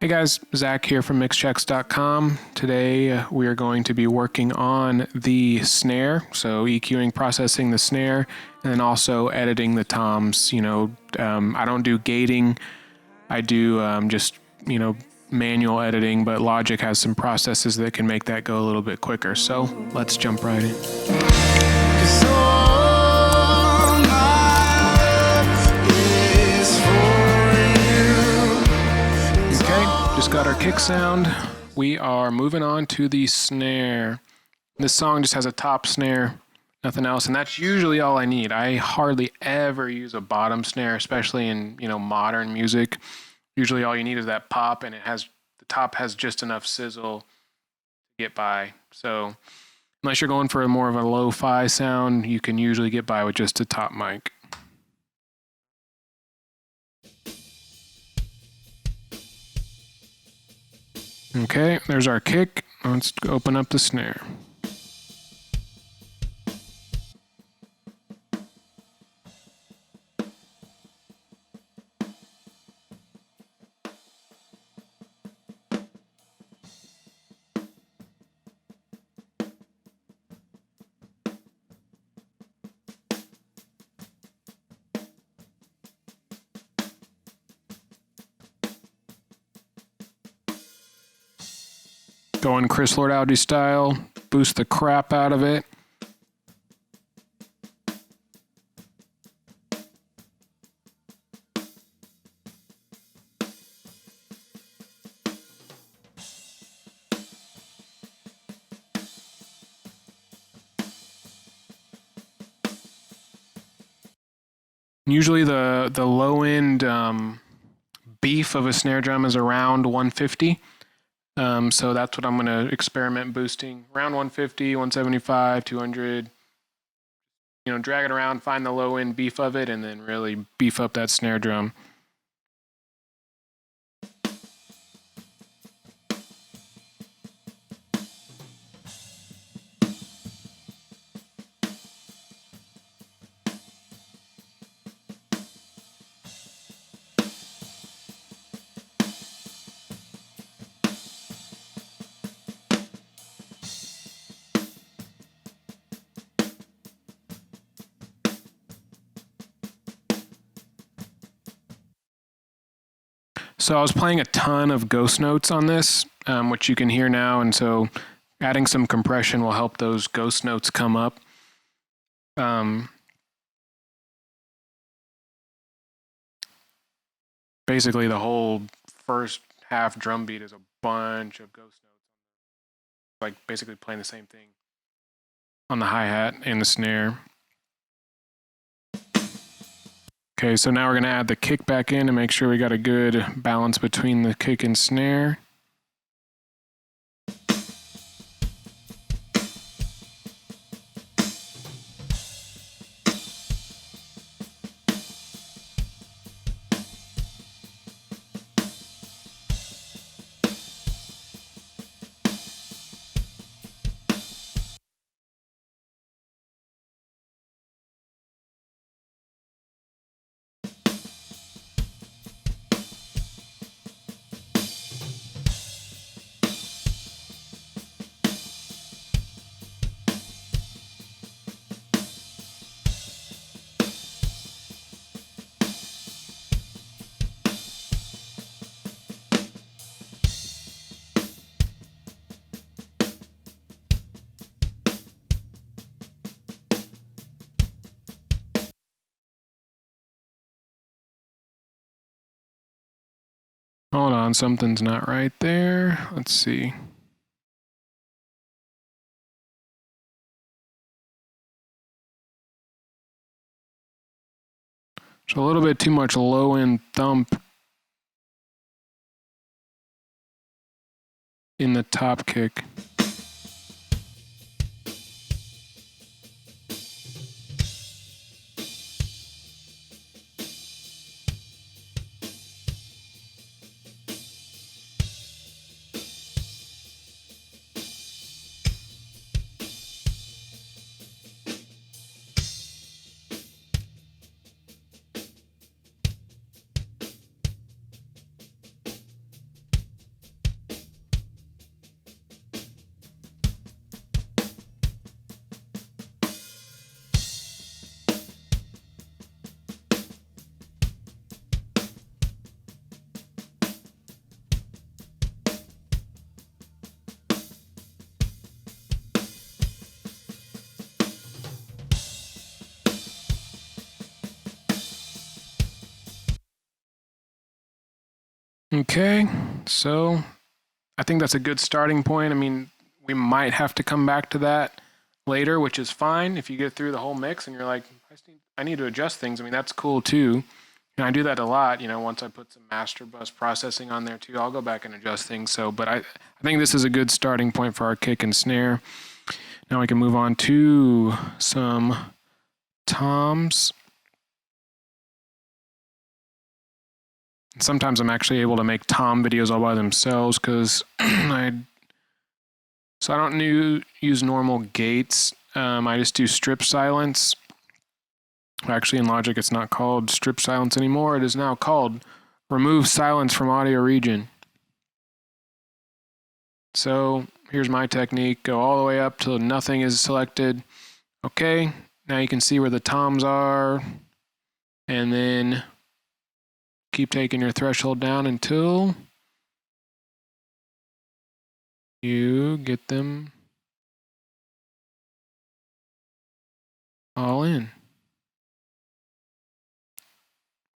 Hey guys, Zakk here from MixChecks.com. Today we are going to be working on the snare, so EQing, processing the snare, and then also editing the toms. I don't do gating. I do just, manual editing, but Logic has some processes that can make that go a little bit quicker. So let's jump right in. Just got our kick sound. We are moving on to the snare. This song just has a top snare, nothing else, and that's usually all I need. I hardly ever use a bottom snare, especially in modern music. Usually all you need is that pop, and the top has just enough sizzle to get by. So unless you're going for more of a lo-fi sound, you can usually get by with just a top mic. Okay, there's our kick. Let's open up the snare. Going Chris Lord Audi style, boost the crap out of it. Usually the low end beef of a snare drum is around 150. So that's what I'm going to experiment boosting. Around 150, 175, 200. Drag it around, find the low end beef of it, and then really beef up that snare drum. So I was playing a ton of ghost notes on this, which you can hear now, and so adding some compression will help those ghost notes come up. Basically, the whole first half drum beat is a bunch of ghost notes, like basically playing the same thing on the hi-hat and the snare. Okay, so now we're going to add the kick back in to make sure we got a good balance between the kick and snare. Hold on, something's not right there. Let's see. So a little bit too much low-end thump in the top kick. Okay, so I think that's a good starting point. I mean, we might have to come back to that later, which is fine. If you get through the whole mix and you're like, I need to adjust things, I mean, that's cool too. And I do that a lot, you know, once I put some master bus processing on there too, I'll go back and adjust things. So, but I think this is a good starting point for our kick and snare. Now we can move on to some toms. Sometimes I'm actually able to make tom videos all by themselves because I don't use normal gates. I just do strip silence. Actually, in Logic, it's not called strip silence anymore. It is now called remove silence from audio region. So here's my technique. Go all the way up till nothing is selected. Okay, now you can see where the toms are. And then keep taking your threshold down until you get them all in.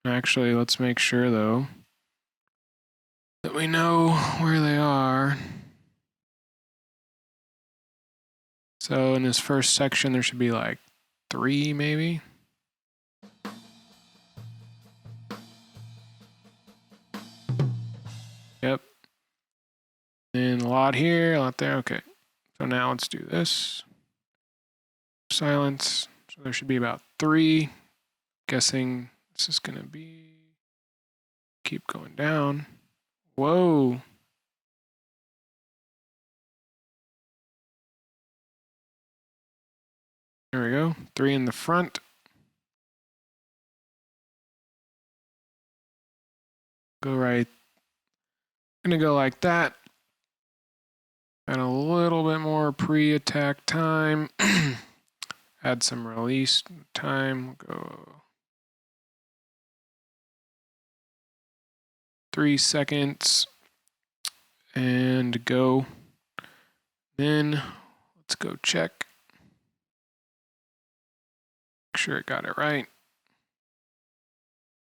Actually, let's make sure though that we know where they are. So in this first section, there should be like 3 maybe. Yep. And a lot here, a lot there. Okay. So now let's do this. Silence. So there should be about 3. Guessing this is going to be. Keep going down. Whoa. There we go. 3 in the front. Go right. I'm going to go like that. And a little bit more pre-attack time. Add some release time. Go 3 seconds. And go. Then let's go check. Make sure it got it right.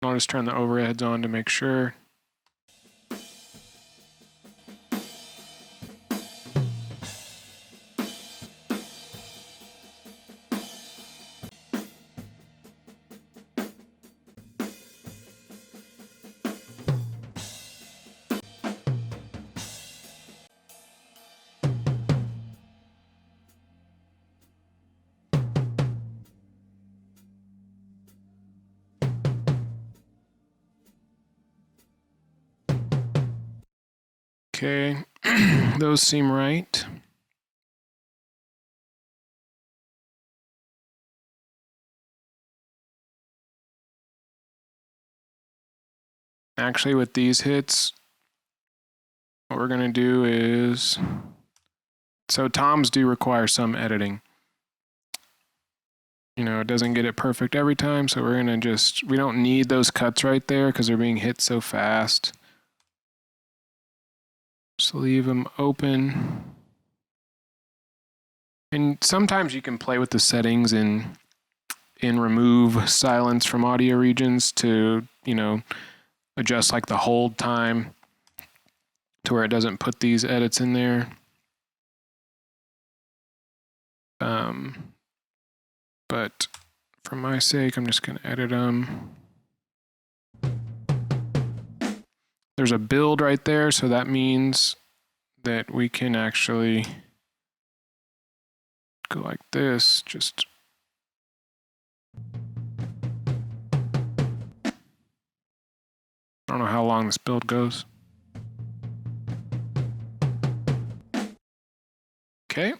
I'll just turn the overheads on to make sure. Okay, those seem right. Actually, with these hits, what we're going to do is, so toms do require some editing. You know, it doesn't get it perfect every time, so we're going to we don't need those cuts right there because they're being hit so fast. Just leave them open. And sometimes you can play with the settings in remove silence from audio regions to, you know, adjust like the hold time to where it doesn't put these edits in there. But for my sake, I'm just going to edit them. There's a build right there, so that means that we can actually go like this, just I don't know how long this build goes. Okay.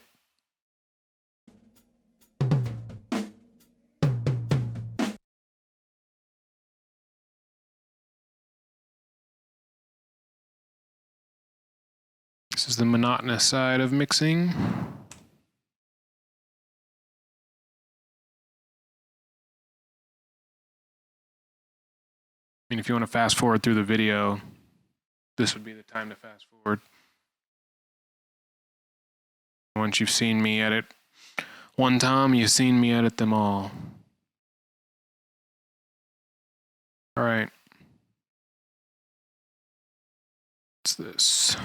This is the monotonous side of mixing. I mean, if you want to fast forward through the video, this would be the time to fast forward. Once you've seen me edit one tom, you've seen me edit them all. All right. What's this?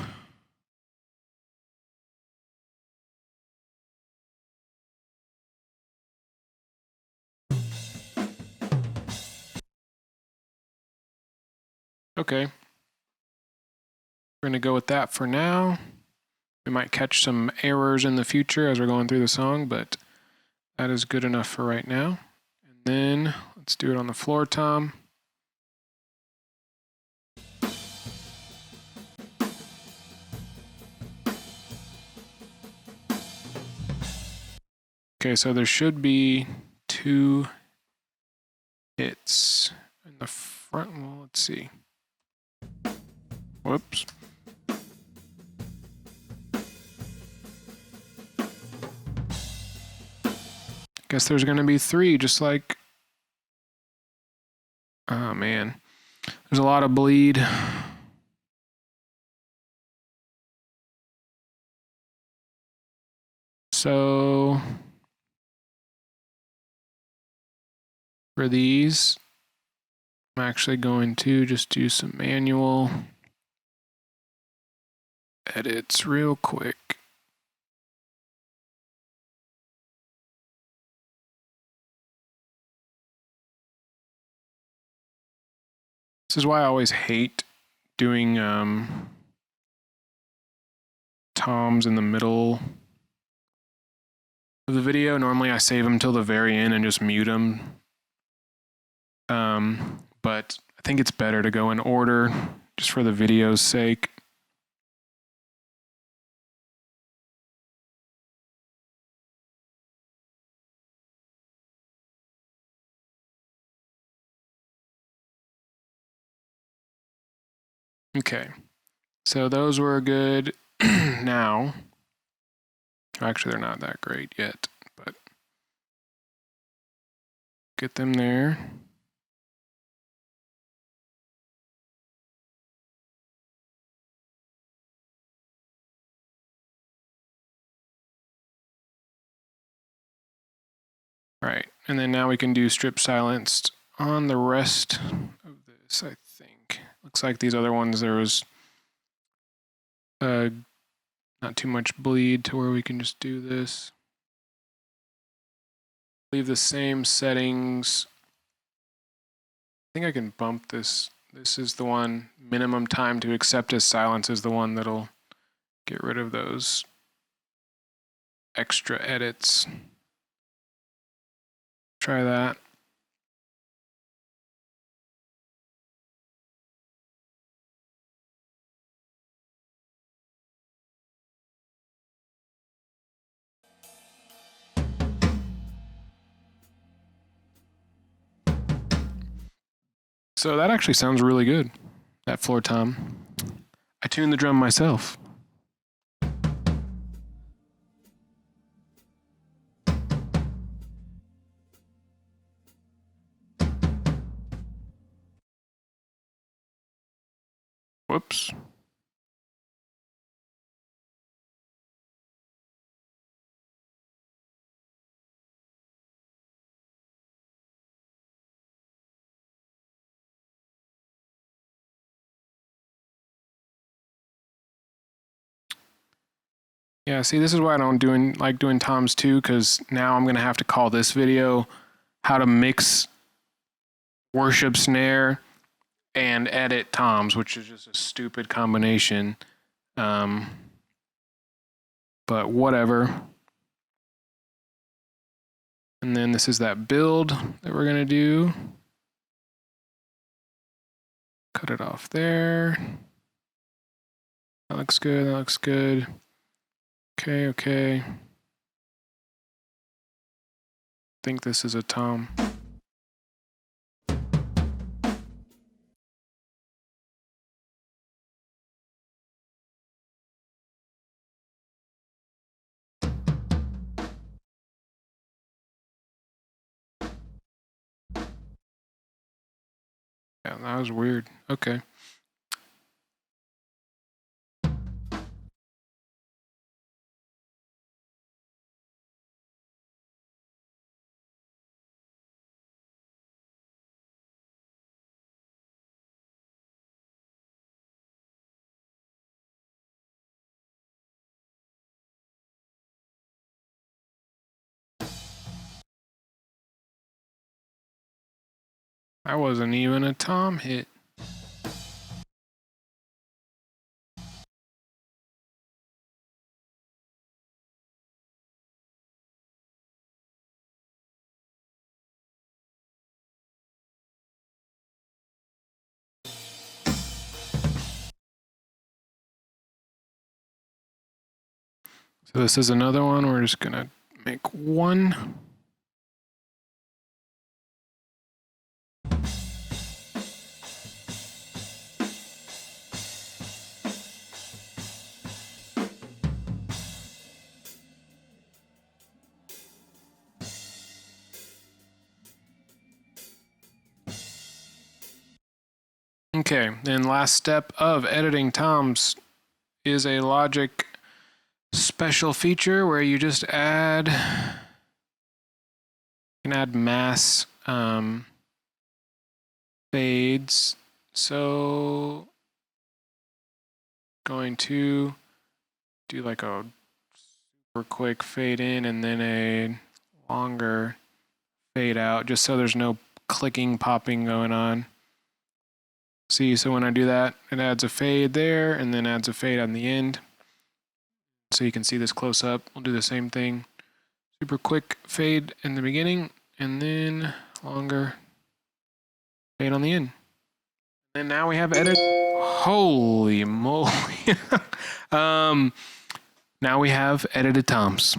Okay. We're going to go with that for now. We might catch some errors in the future as we're going through the song, but that is good enough for right now. And then let's do it on the floor tom. Okay, so there should be 2 hits in the front. Well, let's see. Whoops. Guess there's going to be 3, just like... Oh, man. There's a lot of bleed. So... for these, I'm actually going to just do some manual edits real quick. This is why I always hate doing toms in the middle of the video. Normally I save them till the very end and just mute them. But I think it's better to go in order just for the video's sake. Okay, so those were good. Now, actually they're not that great yet, but get them there. All right, and then now we can do strip silenced on the rest of this, I think. Looks like these other ones, there was not too much bleed to where we can just do this. Leave the same settings. I think I can bump this. This is the one, minimum time to accept as silence is the one that'll get rid of those extra edits. Try that. So that actually sounds really good, that floor tom. I tuned the drum myself. Whoops. Yeah, see, this is why I don't like doing toms too, because now I'm going to have to call this video how to mix worship snare and edit toms, which is just a stupid combination. But whatever. And then this is that build that we're going to do. Cut it off there. That looks good. That looks good. Okay, okay. I think this is a tom. Yeah, that was weird. Okay. That wasn't even a tom hit. So this is another one. We're just gonna make one. Okay, then last step of editing toms is a Logic special feature where you just add, you can add mass fades. So going to do like a super quick fade in and then a longer fade out, just so there's no clicking, popping going on. See, so when I do that, it adds a fade there and then adds a fade on the end. So you can see this close up. We'll do the same thing. Super quick fade in the beginning and then longer fade on the end. And now we have edit. Holy moly. Now we have edited toms.